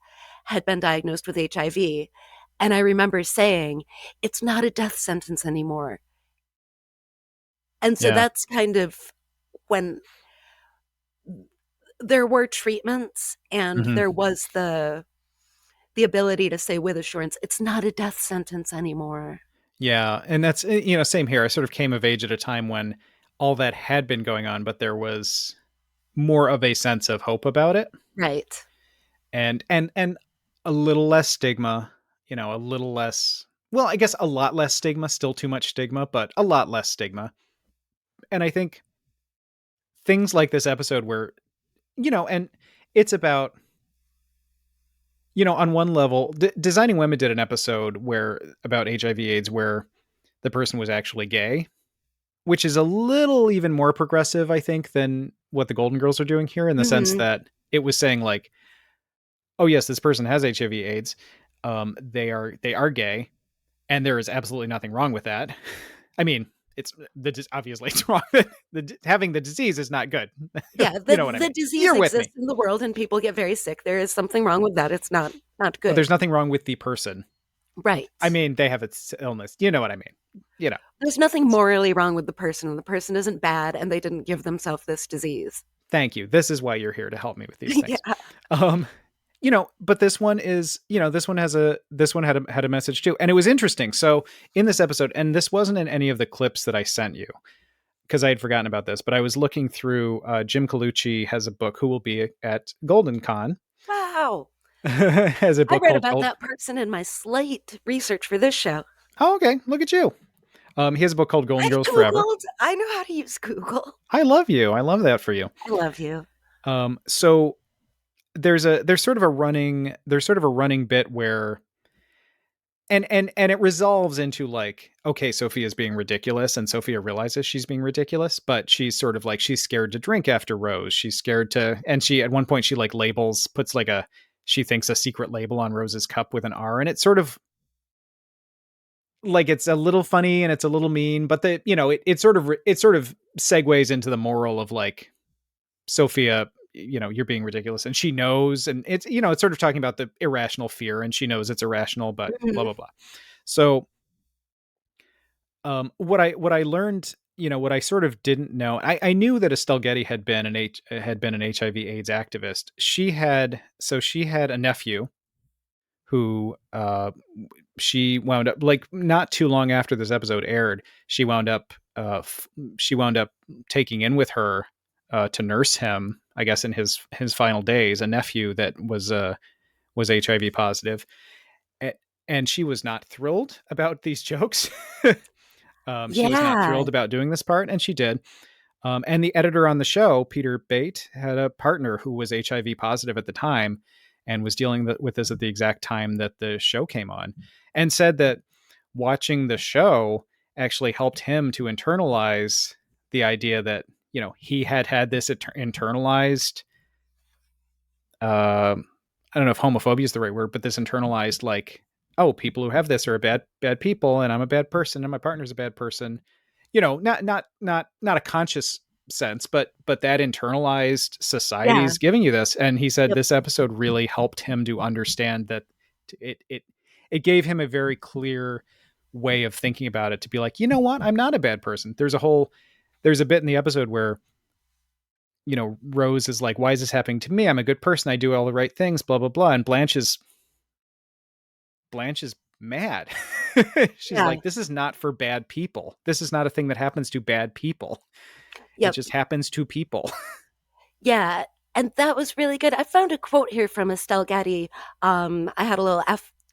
had been diagnosed with HIV. And I remember saying, it's not a death sentence anymore. And so Yeah. that's kind of when there were treatments and Mm-hmm. there was the ability to say with assurance, it's not a death sentence anymore. Yeah. And that's, same here. I sort of came of age at a time when all that had been going on, but there was more of a sense of hope about it. Right. and a little less stigma, a little less, well, I guess a lot less stigma, still too much stigma, but a lot less stigma. And I think things like this episode where, and it's about, on one level, Designing Women did an episode where about HIV/AIDS where the person was actually gay, which is a little even more progressive, I think, than what the Golden Girls are doing here, in the sense Hmm. that it was saying like, oh yes, this person has HIV/AIDS. They are gay, and there is absolutely nothing wrong with that. I mean, it's obviously it's wrong. Having the disease is not good. Yeah, You the know what I the mean? disease You're with exists me. in the world and people get very sick. There is something wrong with that. It's not But there's good. nothing wrong with the person. I Right. mean, they have its illness. You know what I mean? You know. There's nothing morally wrong with the person. The person isn't bad and they didn't give themselves this disease. Thank you. This is why you're here, to help me with these things. Yeah. Um, but this one is, this one had a message too, and it was interesting. So in this episode, and this wasn't in any of the clips that I sent you because I had forgotten about this, but I was looking through. Jim Colucci has a book. Who will be at Golden Con? Wow. Has a I book read called about Gold. that person in my Slate research for this show. Oh, okay. Look at you. He has a book called Golden I Girls Forever. Googled. I know how to use Google. I love you. I love that for you. I love you. So there's sort of a running bit where and it resolves into like, okay, Sophia's being ridiculous, and Sophia realizes she's being ridiculous, but she's sort of like, she's scared to drink after Rose. She's scared to, and she, at one point, she like puts like she thinks a secret label on Rose's cup with an R, and it's sort of like, it's a little funny and it's a little mean, but it sort of segues into the moral of like, Sophia, you're being ridiculous, and she knows, and it's sort of talking about the irrational fear, and she knows it's irrational, but blah Mhm. blah blah. So what I learned, what I sort of didn't know, I knew that Estelle Getty had been an HIV/AIDS activist. She had a nephew who she wound up, like, not too long after this episode aired, she wound up taking in with her to nurse him, I guess, in his final days, a nephew that was HIV positive. And she was not thrilled about these jokes. She was not Yeah. thrilled about doing this part, and she did. And the editor on the show, Peter Bate, had a partner who was HIV positive at the time and was dealing with this at the exact time that the show came on, and said that watching the show actually helped him to internalize the idea that, he had this internalized, I don't know if homophobia is the right word, but this internalized, like, oh, people who have this are bad people, and I'm a bad person, and my partner's a bad person. Not a conscious sense, but that internalized society Yeah. is giving you this. And he said Yep. this episode really helped him to understand that it gave him a very clear way of thinking about it, to be like, you know what, I'm not a bad person. There's a bit in the episode where, Rose is like, why is this happening to me? I'm a good person. I do all the right things, blah, blah, blah. And Blanche is mad. She's Yeah. like, this is not for bad people. This is not a thing that happens to bad people. It Yep. just happens to people. Yeah. And that was really good. I found a quote here from Estelle Getty. I had a little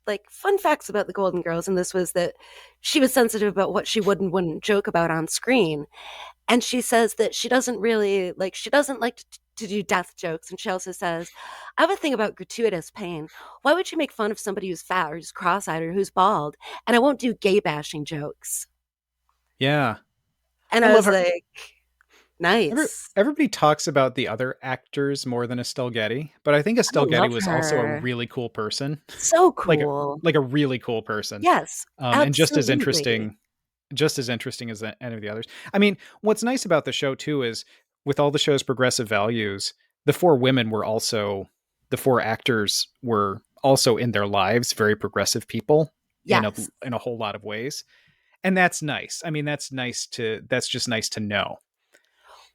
like fun facts about the Golden Girls, and this was that she was sensitive about what she would and wouldn't joke about on screen. And she says that she doesn't like to do death jokes. And she also says, I have a thing about gratuitous pain. Why would you make fun of somebody who's fat or who's cross-eyed or who's bald? And I won't do gay bashing jokes. Yeah. And I I love was her. like, nice. Everybody talks about the other actors more than Estelle Getty, but I think I Estelle Getty love was also a her. really cool person. So like a, cool. like a really cool person. Yes, And absolutely. just as interesting as any of the others. I mean, what's nice about the show too is, with all the show's progressive values, the four actors were also in their lives very progressive people Yes. in a whole lot of ways. And that's nice. I mean, that's just nice to know.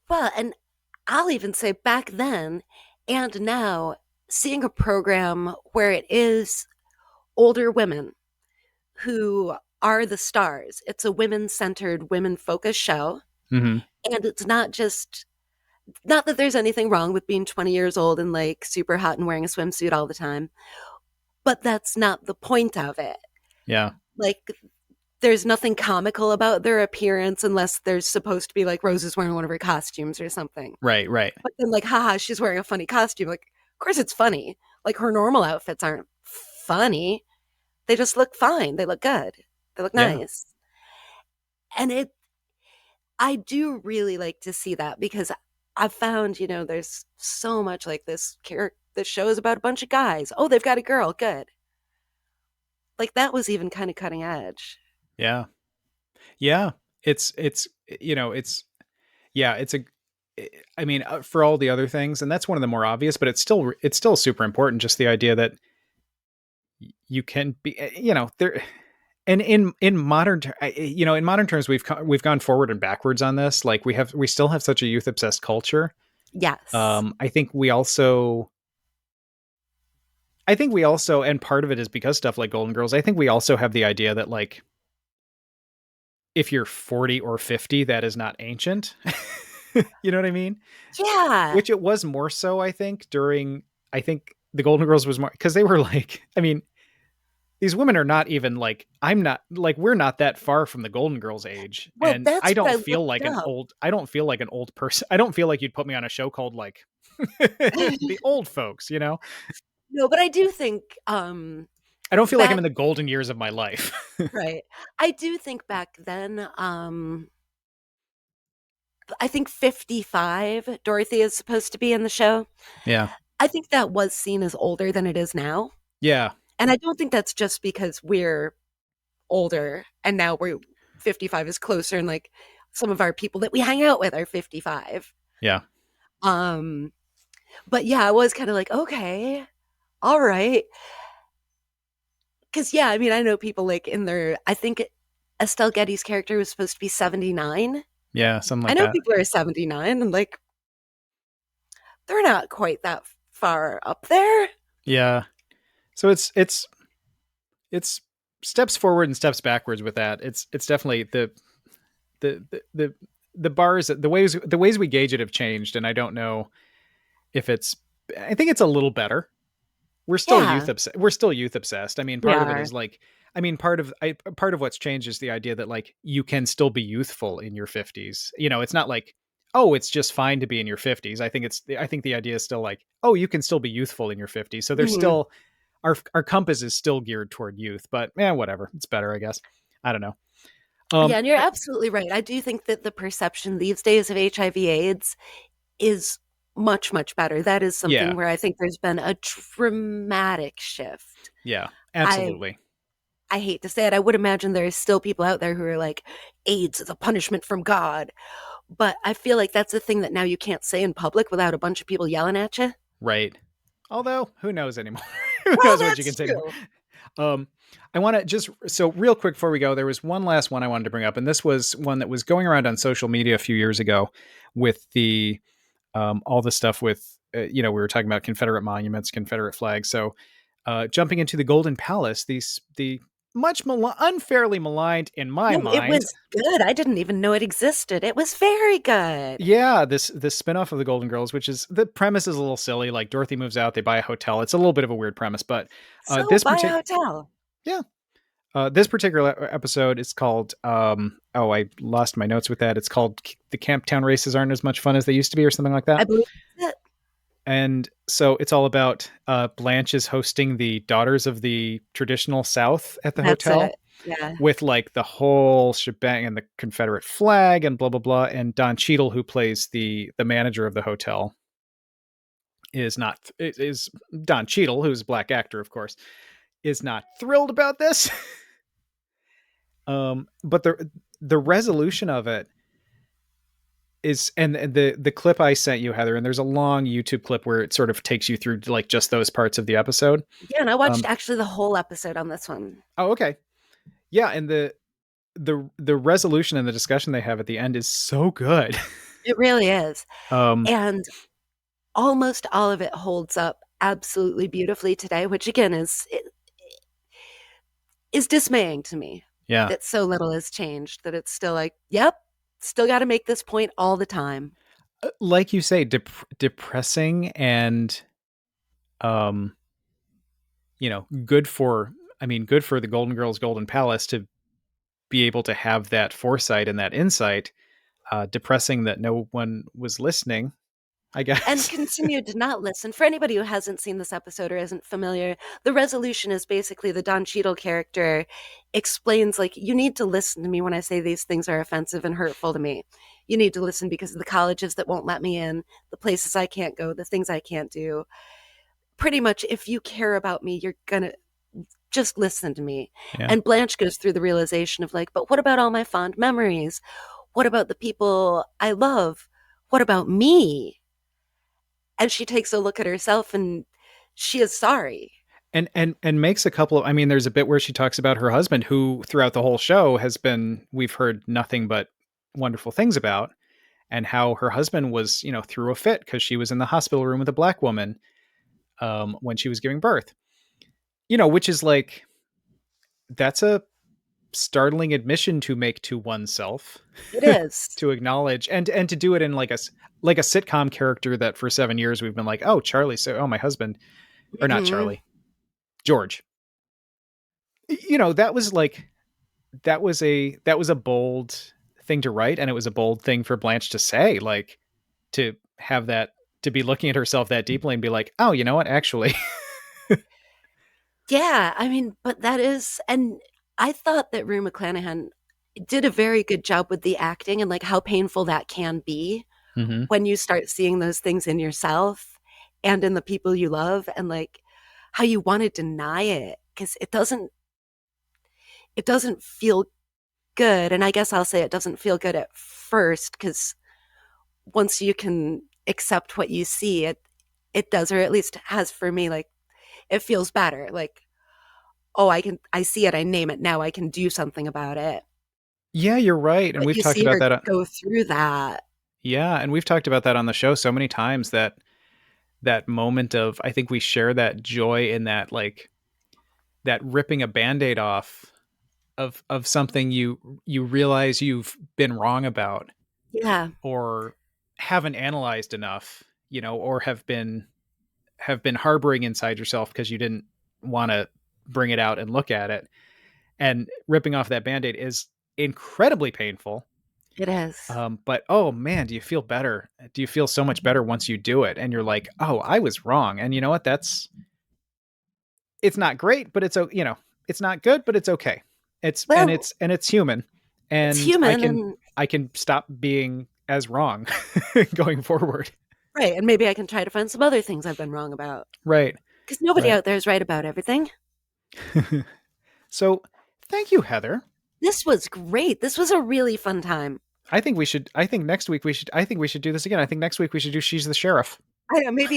Well, and I'll even say back then and now, seeing a program where it is older women who are the stars, it's a women centered, women focused show. Mm-hmm. And it's not just Not that there's anything wrong with being 20 years old and like super hot and wearing a swimsuit all the time, but that's not the point of it. Yeah. Like, there's nothing comical about their appearance unless there's supposed to be like Rose is wearing one of her costumes or something. Right, right. But then, like, haha, she's wearing a funny costume. Like, of course it's funny. Like, her normal outfits aren't funny. They just look fine. They look good. They look Yeah. nice. And I do really like to see that because I've found, there's so much like this show is about a bunch of guys. Oh, they've got a girl. Good. Like, that was even kind of cutting edge. Yeah. Yeah. It's it's yeah, it's a I mean, for all the other things, and that's one of the more obvious, but it's still super important, just the idea that you can be there. And in modern in modern terms, we've gone forward and backwards on this. Like, we still have such a youth obsessed culture. Yes. I think we also, and part of it is because stuff like Golden Girls, I think we also have the idea that, like, if you're 40 or 50, that is not ancient. You know what I mean? Yeah. Which it was more so, I think, I think the Golden Girls was more because they were like, I mean, these women are not even like, we're not that far from the Golden Girls age. Well, And that's what I looked up. I don't feel like an old person. I don't feel like you'd put me on a show called like the old folks, No, but I do think, I don't feel like I'm back in the golden years of my life. right. I do think back then, I think 55, Dorothy is supposed to be in the show. Yeah. I think that was seen as older than it is now. Yeah. And I don't think that's just because we're older and now we're 55 is closer and like some of our people that we hang out with are 55. Yeah. Um, but yeah, I was kind of like, okay, all right. Because, yeah, I mean, I know people like I think Estelle Getty's character was supposed to be 79. Yeah. Something I like know that. people are 79 and like, they're not quite that far up there. Yeah. So it's steps forward and steps backwards with that. It's definitely the the bars, the ways we gauge it have changed, and I don't know if it's. I think it's a little better. Yeah, We're still youth obsessed. I mean, we part of it are. is like, I mean, part of what's changed is the idea that, like, you can still be youthful in your 50s. It's not like, oh, it's just fine to be in your 50s. I think the idea is still like, oh, you can still be youthful in your 50s. So there's Mhm. still our compass is still geared toward youth, but yeah, whatever. It's better, I guess. I don't know. Yeah, and you're absolutely right. I do think that the perception these days of HIV/AIDS is much, much better. That is something Yeah, where I think there's been a dramatic shift. yeah, I absolutely. I hate to say it, I would imagine there's still people out there who are like, AIDS is a punishment from God. But I feel like that's a thing that now you can't say in public without a bunch of people yelling at you. Right. Although, who knows anymore? Who Well, knows what you can that's say anymore? true. Um, I want to just so real quick before we go, there was one last one I wanted to bring up, and this was one that was going around on social media a few years ago with the all the stuff with we were talking about Confederate monuments, Confederate flags. So jumping into the Golden Palace, the much unfairly maligned in my No, it mind. was good. I didn't even know it existed. It was very good. Yeah, this spinoff of the Golden Girls, which is the premise is a little silly. Like, Dorothy moves out, they buy a hotel. It's a little bit of a weird premise, but So this buy a particular hotel. yeah, this particular episode is called oh, I lost my notes with that. It's called "The Camptown Races Aren't as Much Fun as They Used to Be" or something like I that. believe that's it. And so it's all about Blanche is hosting the Daughters of the Traditional South at the That's hotel it. Yeah. with, like, the whole shebang and the Confederate flag and blah blah blah. And Don Cheadle, who plays the manager of the hotel, is Don Cheadle, who's a black actor, of course, is not thrilled about this. But the resolution of it is, and the clip I sent you, Heather, and there's a long YouTube clip where it sort of takes you through, like, just those parts of the episode. Yeah, and I watched Um, actually the whole episode on this one. oh, okay, yeah, and the resolution and the discussion they have at the end is so good. It really is. um, And almost all of it holds up absolutely beautifully today, which again is dismaying to me yeah, that so little has changed, that it's still like, yep, still got to make this point all the time. like you say, depressing and um, good for. I mean, good for the Golden Girls, Golden Palace to be able to have that foresight and that insight. Depressing that no one was listening, I And guess. continued to not listen. For anybody who hasn't seen this episode or isn't familiar, the resolution is basically the Don Cheadle character explains, like, you need to listen to me when I say these things are offensive and hurtful to me. You need to listen because of the colleges that won't let me in, the places I can't go, the things I can't do. Pretty much, if you care about me, you're gonna just listen to me. Yeah. And Blanche goes through the realization of, like, but what about all my fond memories? What about the people I love? What about me? And she takes a look at herself and she is sorry. And makes a couple of, I mean, there's a bit where she talks about her husband who throughout the whole show has been, we've heard nothing but wonderful things about, and how her husband was, threw a fit because she was in the hospital room with a black woman when she was giving birth. Which is like, that's a startling admission to make to oneself. It is. To acknowledge and to do it in like a sitcom character that for 7 years we've been like, oh, Charlie, so my husband, or not Mhm. Charlie, George. That was like, that was a bold thing to write, and it was a bold thing for Blanche to say, like, to have that, to be looking at herself that deeply and be like, oh, you know what, actually. Yeah, I mean, but that is, and I thought that Rue McClanahan did a very good job with the acting and, like, how painful that can be Mm-hmm. when you start seeing those things in yourself and in the people you love, and, like, how you want to deny it because it doesn't feel good. And I guess I'll say it doesn't feel good at first because once you can accept what you see, it does, or at least has for me, like, it feels better. Like, oh, I see it, I name it now, I can do something about it. Yeah, you're right, and But we've you talked see about her that go through that. yeah, and we've talked about that on the show so many times, that moment of, I think we share that joy in that, like, that ripping a band-aid off of something you realize you've been wrong about, Yeah, or haven't analyzed enough, or have been harboring inside yourself because you didn't want to bring it out and look at it. And ripping off that band-aid is incredibly painful. it is. But oh man, do you feel better? Do you feel so much better once you do it? And you're like, oh, I was wrong. And you know what? It's not great, but it's not good, but it's okay. It's and Well, it's and it's human. it's And I human can and I can stop being as wrong going forward. right, and maybe I can try to find some other things I've been wrong about. Right. Because nobody Right. out there is right about everything. So thank you, Heather. This was great. This was a really fun time. I think next week we should do this again. I think next week we should do She's the Sheriff. I know, maybe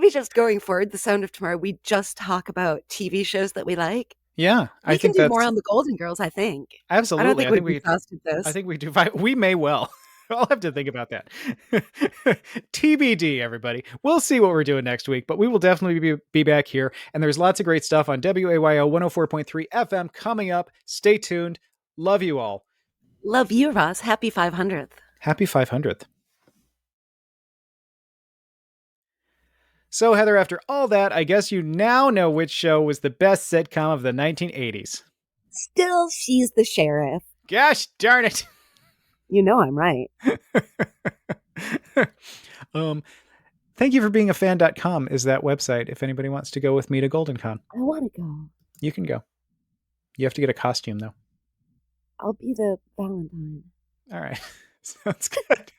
just going forward, The Sound of Tomorrow, we just talk about TV shows that we like. Yeah, I We can think do more that's on the Golden Girls, I think. I don't absolutely. think I we've think we exhausted I this. think we do. We may well. I'll have to think about that. TBD, everybody. We'll see what we're doing next week, but we will definitely be back here. And there's lots of great stuff on WAYO 104.3 FM coming up. Stay tuned. Love you all. Love you, Ross. Happy 500th. Happy 500th. So, Heather, after all that, I guess you now know which show was the best sitcom of the 1980s. Still, she's the sheriff. Gosh darn it. You know I'm right. um, Thank you for being a fan.com is that website. If anybody wants to go with me to GoldenCon, I want to go. you can go. You have to get a costume though. I'll be the Valentine. All right. Sounds good.